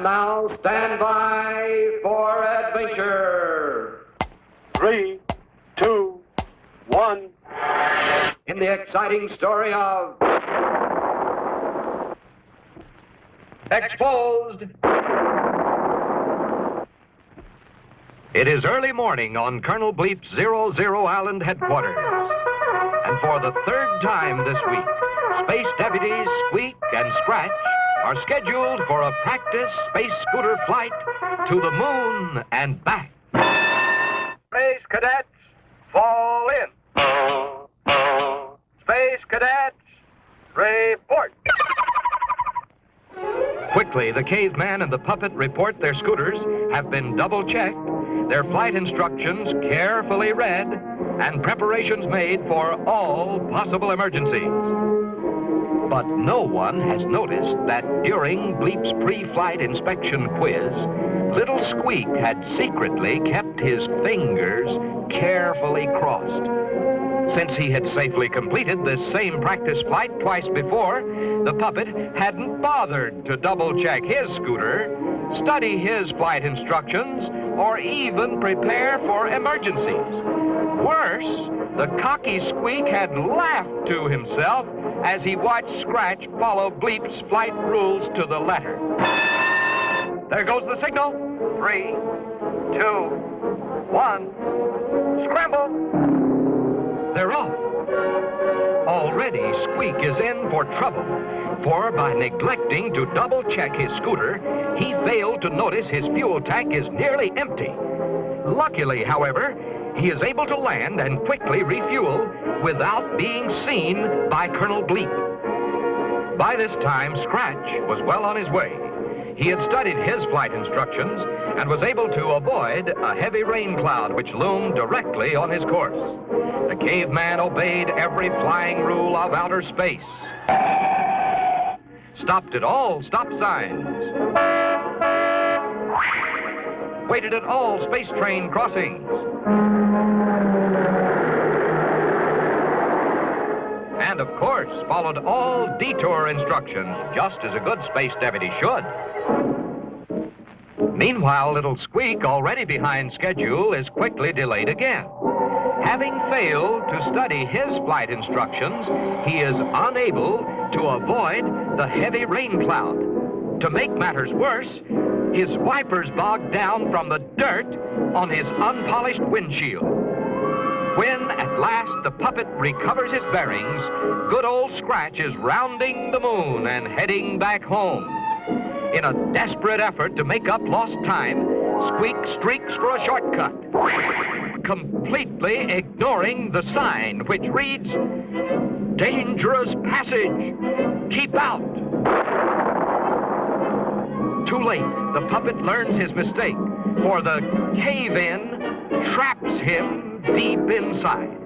And now stand by for adventure. 3, 2, 1. In the exciting story of Exposed. It is early morning on Colonel Bleep's 00 Island headquarters. And for the third time this week, Space Deputies Squeak and Scratch are scheduled for a practice space scooter flight to the moon and back. Space Cadets, fall in. Space Cadets, report. Quickly, the caveman and the puppet report their scooters have been double-checked, their flight instructions carefully read, and preparations made for all possible emergencies. But no one has noticed that during Bleep's pre-flight inspection quiz, little Squeak had secretly kept his fingers carefully crossed. Since he had safely completed this same practice flight twice before, the puppet hadn't bothered to double-check his scooter, study his flight instructions, or even prepare for emergencies. Worse, the cocky Squeak had laughed to himself as he watched Scratch follow Bleep's flight rules to the letter. There goes the signal. 3, 2, 1, scramble! They're off. Already, Squeak is in for trouble, for by neglecting to double-check his scooter, he failed to notice his fuel tank is nearly empty. Luckily, however, he is able to land and quickly refuel without being seen by Colonel Bleep. By this time, Scratch was well on his way. He had studied his flight instructions and was able to avoid a heavy rain cloud which loomed directly on his course. The caveman obeyed every flying rule of outer space. Stopped at all stop signs. Waited at all space train crossings. And, of course, followed all detour instructions, just as a good space deputy should. Meanwhile, little Squeak, already behind schedule, is quickly delayed again. Having failed to study his flight instructions, he is unable to avoid the heavy rain cloud. To make matters worse, his wipers bogged down from the dirt on his unpolished windshield. When, at last, the puppet recovers his bearings, good old Scratch is rounding the moon and heading back home. In a desperate effort to make up lost time, Squeak streaks for a shortcut, completely ignoring the sign which reads, "Dangerous passage, keep out." Too late, the puppet learns his mistake, for the cave-in traps him deep inside.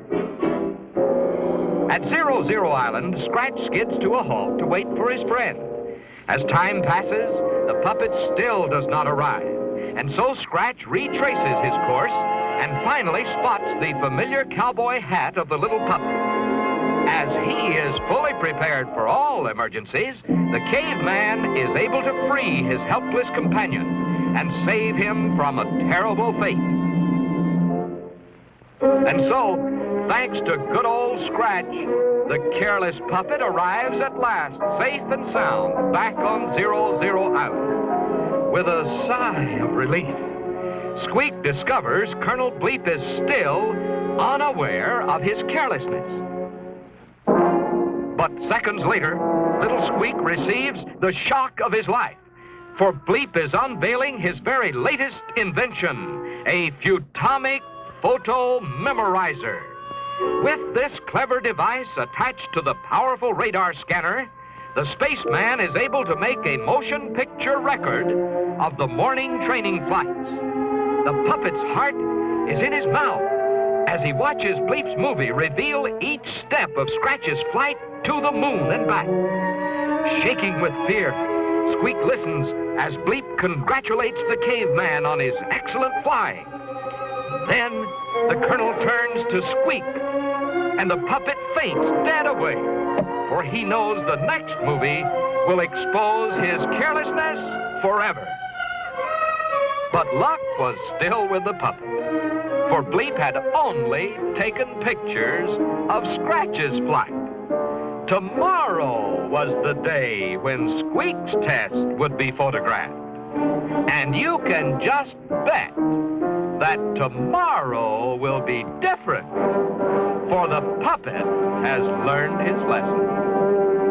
At 00 Island, Scratch skids to a halt to wait for his friend. As time passes, the puppet still does not arrive, and so Scratch retraces his course and finally spots the familiar cowboy hat of the little puppet. As he is fully prepared for all emergencies, the caveman is able to free his helpless companion and save him from a terrible fate. And so, thanks to good old Scratch, the careless puppet arrives at last, safe and sound, back on 00 Island. With a sigh of relief, Squeak discovers Colonel Bleep is still unaware of his carelessness. But seconds later, little Squeak receives the shock of his life, for Bleep is unveiling his very latest invention, a Futomic photo memorizer. With this clever device attached to the powerful radar scanner, the spaceman is able to make a motion picture record of the morning training flights. The puppet's heart is in his mouth as he watches Bleep's movie reveal each step of Scratch's flight to the moon and back. Shaking with fear, Squeak listens as Bleep congratulates the caveman on his excellent flying. Then the colonel turns to Squeak, and the puppet faints dead away, for he knows the next movie will expose his carelessness forever. But luck was still with the puppet, for Bleep had only taken pictures of Scratch's flight. Tomorrow was the day when Squeak's test would be photographed. And you can just bet that tomorrow will be different, for the puppet has learned his lesson.